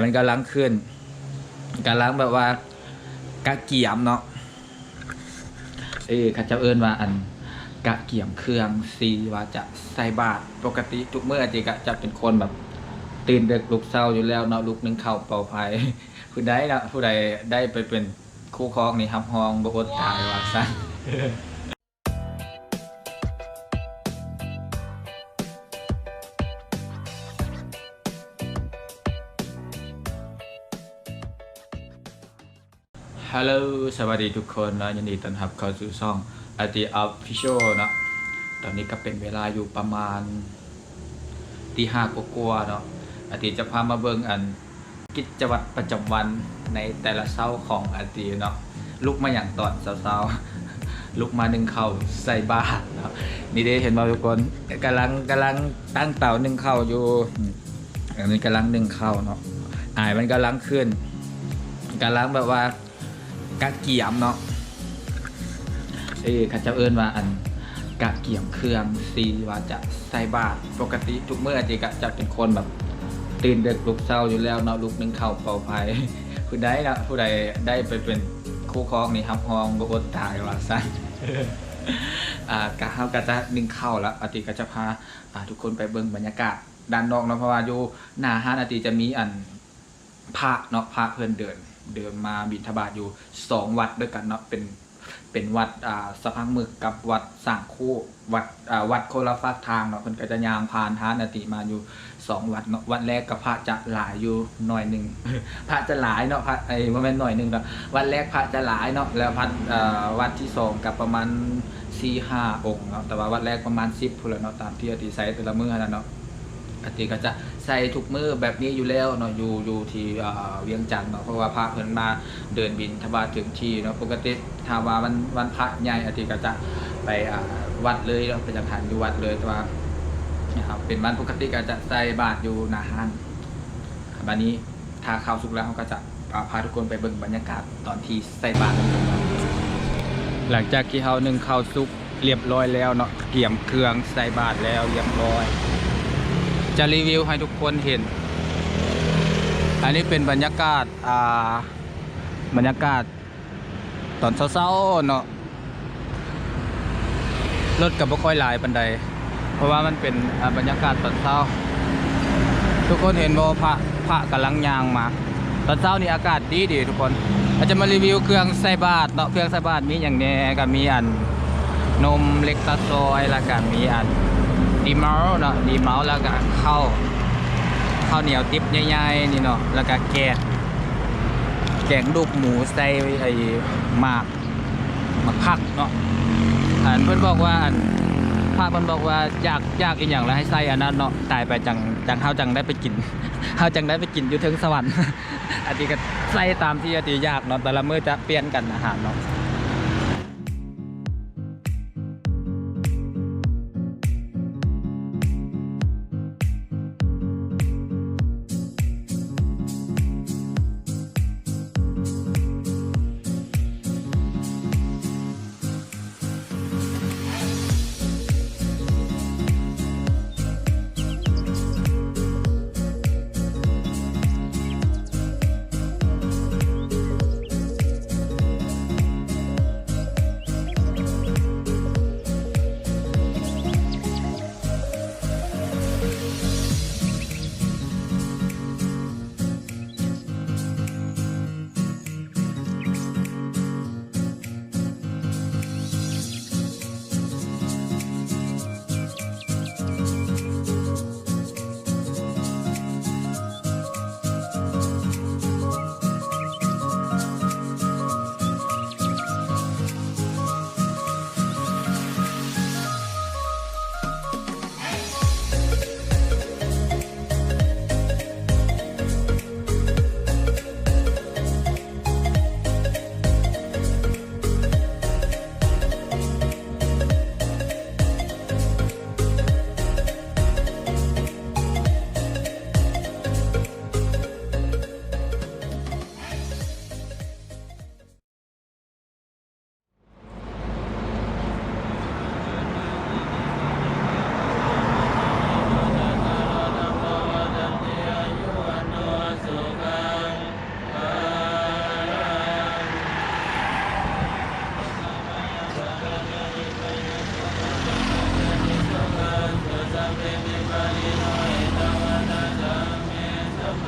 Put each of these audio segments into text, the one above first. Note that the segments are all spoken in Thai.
มันกำลังขึ้นกำลังแบบว่ากะเกี่ยมเนาะข้าเจ้าเอิ้นว่าอันกะเกี่ยมเครื่องซีว่าจะใส่บาตรปกติทุกเมื่อจีกะจะเป็นคนแบบตื่นดึกลุกเช้าอยู่แล้วเนาะลุกนึ่งข้าวเป่าไฟผู้ใดนะผู้ใดได้ไปเป็นคู่ครองนี่ฮับฮองบ่อดตายว่าซั่นฮัลโหลสวัสดีทุกคนนะยินดีต้อนรับเข้าสู่ช่อง RT Official เนาะตอนนี้ก็เป็นเวลาอยู่ประมาณตีห้ากว่าๆเนาะอาทิจะพามาเบิ่งอันกิจวัตรประจำวันในแต่ละเช้าของอาทิเนาะลุกมาอย่างตอนเช้าๆลุกมานึ่งข้าวใส่บาตรเนาะนี่ได้เห็นบ่ทุกคนกำลังตั้งเตานึ่งข้าวอยู่อันนี้กำลังนึ่งข้าวเนาะมันกำลังขึ้นกำลังแบบว่ากะเกี่ยมเนาะข้าเจ้าเอิ้นว่าอันกะเกี่ยมเครื่องซีว่าจะใส่บาตรปกติทุกเมื่อจีกะจะเป็นคนแบบตื่นดึกลุกเช้าอยู่แล้วเนาะลุกนึ่งข้าวเป่าไฟผู้ใดนะผู้ใดได้ไปเป็นคู่ครองนี่ฮับฮองบ่อดตายว่าซั่นกะเฮาก็จะนึ่งข้าวแล้วอาทิก็จะพาทุกคนไปเบิ่งบรรยากาศด้านนอกเนาะเพราะว่าอยู่หน้าห้านอาทิจะมีอันพระเนาะพระเพิ่นเดินมาบิณฑบาตอยู่2วัดด้วยกันเนาะเป็นวัดสะพังมึกกับวัดสร้างคู่วัดโคลาฟักทางเนาะเพิ่นก็จะยางผ่านทานอาทิมาอยู่2วัดเนาะวัดแรกกับพระจะหลายอยู่หน่อยนึง พระจะหลายเนาะพระบ่แม่นหน่อยนึงเนาะวัดแรกพระจะหลายเนาะแล้ววัดที่2กับประมาณ 4-5 องค์เนาะแต่ว่าวัดแรกประมาณ10พุ่นแหละเนาะตามที่อาทิใส่แต่ละมื้อนั่นเนาะอาทิก็จะใส่ทุกมื้อแบบนี้อยู่แล้วเนาะอยู่ที่เวียงจันทน์เนาะเพราะว่าพระเพิ่นมาเดินบิณฑบาตถึงที่เนาะปกติถ้าว่าวันพระใหญ่อาทิก็จะไปวัดเลยเนาะไปจำพรรษอยู่วัดเลยแต่ว่านะครับเป็นวันปกติก็จะใส่บาตรอยู่หน้าห้านบัดนี้ถ้าข้าวสุกแล้วเขาก็จะพาทุกคนไปเบิ่งบรรยากาศตอนที่ใส่บาตรหลังจากที่เฮานึ่งข้าวสุกเรียบร้อยแล้วเนาะเกี่ยมเครื่องใส่บาตรแล้วเรียบร้อยจะรีวิวให้ทุกคนเห็นอันนี้เป็นบรรยากาศตอนเช้าๆเนาะรถกับบ่ค่อยหลายปานใดเพราะว่ามันเป็นบรรยากาศตอนเช้าทุกคนเห็นบ่พระกำลังย่างมาตอนเช้านี่อากาศดีทุกคนเราจะมารีวิวเครื่องใส่บาตรเนาะเครื่องใส่บาตรมีอย่างแน่ก็มีอันนมเล็กตาซอยแล้วก็มีอันดีเมาเนาะดีเมาแล้วก็ข้าวเหนียวติ๊บใหญ่ๆนี่เนาะแล้วก็แกงลูกหมูใส่หมากผักเนาะเพิ่นบอกว่าพระเพิ่นบอกว่าอยากอีกอย่างแล้วให้ใส่อันนั้นเนาะตายไปจังเฮาจังได้ไปกินเฮาจังได้ไปกินอยู่ถึงสวรรค์อันนี้ก็ใส่ตามที่อติอยากเนาะแต่ละมื้อจะเปลี่ยนกันอาหารเนาะ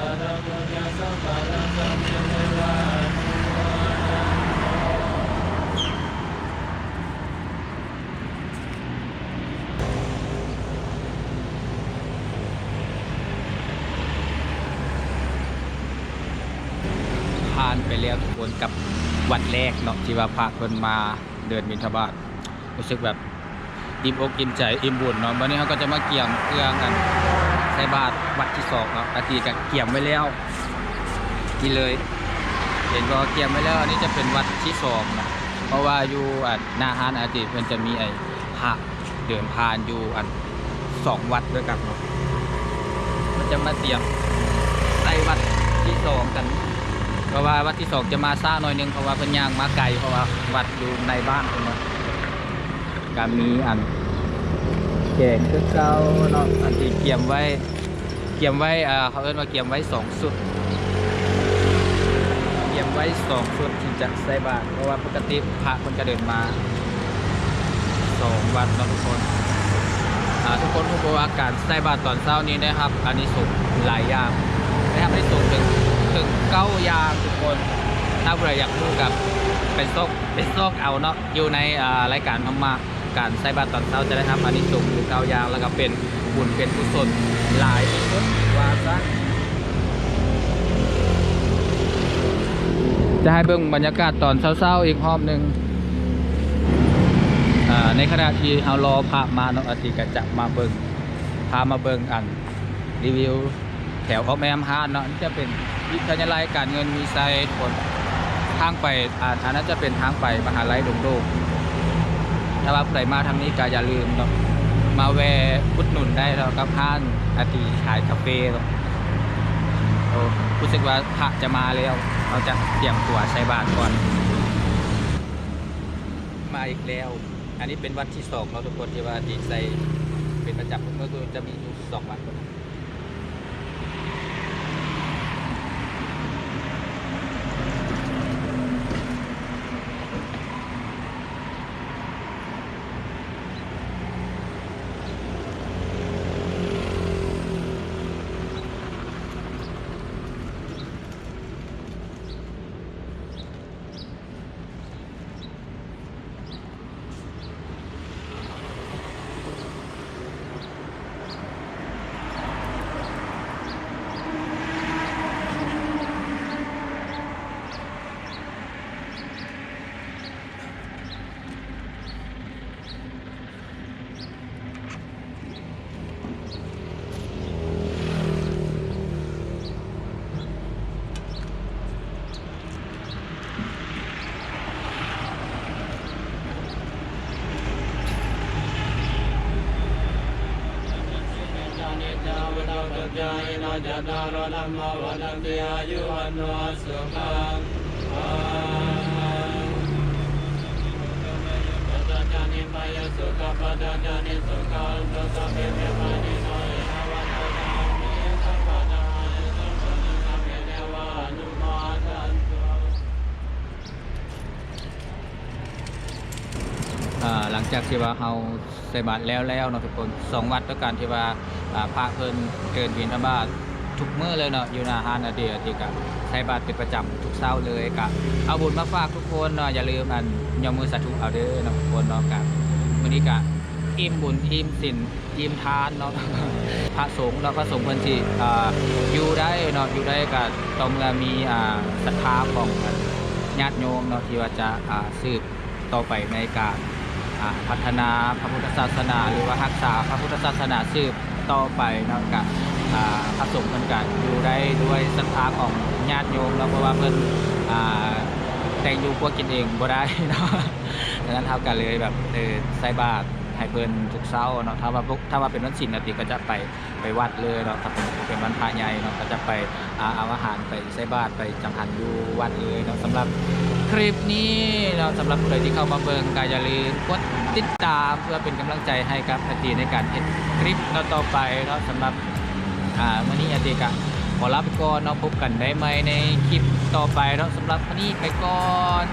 ผ่านไปแล้วทุกคนกับวันแรกเนาะที่ว่าพระเพิ่นมาเดินบิณฑบาตรู้สึกแบบอิ่มอกอิ่มใจอิ่มบุญเนาะวันนี้เขาก็จะมาเกี่ยมเครื่องกันใส่บาตรวัดที่สองเนาะอาทิตย์ก็เกี่ยมไว้แล้วนี่เลยเห็นว่าเกี่ยมไว้แล้วอันนี้จะเป็นวัดที่สองนะเพราะว่าอยู่หน้าฮานอาทิตย์เพิ่นจะมีไอ้พระเดินผ่านอยู่สองวัดด้วยกันเนาะมันจะมาเตรียมใส่วัดที่สองกันเพราะว่าวัดที่สองจะมาซ่าหน่อยนึงเพราะว่าเพิ่นย่างมาไกลเพราะว่าวัดอยู่ในบ้านเพิ่นเนาะก็มีแกงคือเก่าเนาะอันที่เกี่ยมไว้เขาเอิ้นว่าเกี่ยมไว้2 ชุดเกี่ยมไว้2 ชุดที่จะใส่บาตรเพราะว่าปกติพระเพิ่นก็เดินมา2 วัดเนาะทุกคนทุกคนรู้บ่ว่าการใส่บาตรตอนเช้านี้นะครับอันนี้สุขหลายอย่างนะครับอันนี้สุขถึง9 อย่างทุกคนถ้าใครอยากรู้กับเป็นซอกเอาเนาะอยู่ในรายการธรรมะการใส่บาตรตอนเช้าจะได้ทำอันนี้ส่งอยู่9 อย่างแล้วก็เป็นบุญเป็นกุศลหลายที่สุดว่าซะจะให้เบิ่งบรรยากาศตอนเช้าๆอีกรอบหนึ่งในขณะที่เรารอพระมาเนาะอาทิตย์ก็จะมาเบิ่งพามาเบิ่งรีวิวแถวออกแมมฮานเนาะนี่จะเป็นวิทยาลัยการเงินมีไซต์คนทางไปอันนั้นจะเป็นทางไปมหาลัยดงโดกถ้าว่าใครมาทางนี้ก็อย่าลืมเนาะมาแวะอุดหนุนได้เรากับห้านอาทิขายกาแฟเนาะโอ้รู้สึกว่าพระจะมาแล้วเราจะเตรียมตัวใส่บาตรก่อนมาอีกแล้วอันนี้เป็นวัดที่2เราทุกคนที่ว่าดีใส่เป็นประจำเมื่อคืนจะมีอยู่2 วัดจายนาจตารนัมมวันติอายุวันโนสุขังปัจจานิปายสุขปัจจานิสุขังตัสสะเปเมปานิโนยะวันโตธรรมิสัพพะทานิสัพพะนิสัพเพเทวานุมาทันตุหลังจากที่ว่าเราใส่บาตรแล้วเนาะทุกคน2 วัดด้วยกันที่ว่าพระเพิ่นเดินบิณฑบาตทุกมื้อเลยเนาะอยู่หน้าฮานอาทิตย์ก็ใส่บาตรเป็นประจำทุกเช้าเลยก็เอาบุญมาฝากทุกคนเนาะอย่าลืมยอมมือสาธุเอาเด้อเนาะทุกคนเนาะก็มื้อนี้ก็อิ่มบุญอิ่มศีลอิ่มทานเนาะ พระสงฆ์แล้วก็สงฆ์เพิ่นสิอยู่ได้เนาะอยู่ได้ก็ต้องเมื่อมีศรัทธาของญาติโยมเนาะที่ว่าจะสืบต่อไปในการพัฒนาพระพุทธศาสนาหรือว่ารักษาพระพุทธศาสนาสืบต่อไปเนาะกับพระสงฆ์เพิ่นก็อยู่ได้ด้วยศรัทธาของญาติโยมเนาะเพราะว่าเพิ่นแต่งอยู่พวกกินเองบ่ได้เนาะดังนั้นเท่ากันเลยแบบใส่บาตรให้เพิ่นทุกเช้าเนาะถ้าว่าเป็นวันศีลอาทิตย์ก็จะไปวัดเลยเนาะถ้าเป็นวันพระใหญ่เนาะก็จะไปเอาอาหารไปใส่บาตรไปจังหันอยู่วัดเลยเนาะสำหรับคลิปนี้เนาะสำหรับใครที่เข้ามาเบิ่งก็อย่าลืมกดติดตามเพื่อเป็นกำลังใจให้กับอาทิตย์ในการเฮ็ดคลิปต่อไปเนาะสำหรับมื้อนี้อาทิตย์ก็ขอลาไปก่อนเนาะพบกันได้ใหม่ในคลิปต่อไปเนาะสำหรับวันนี้ไปก่อน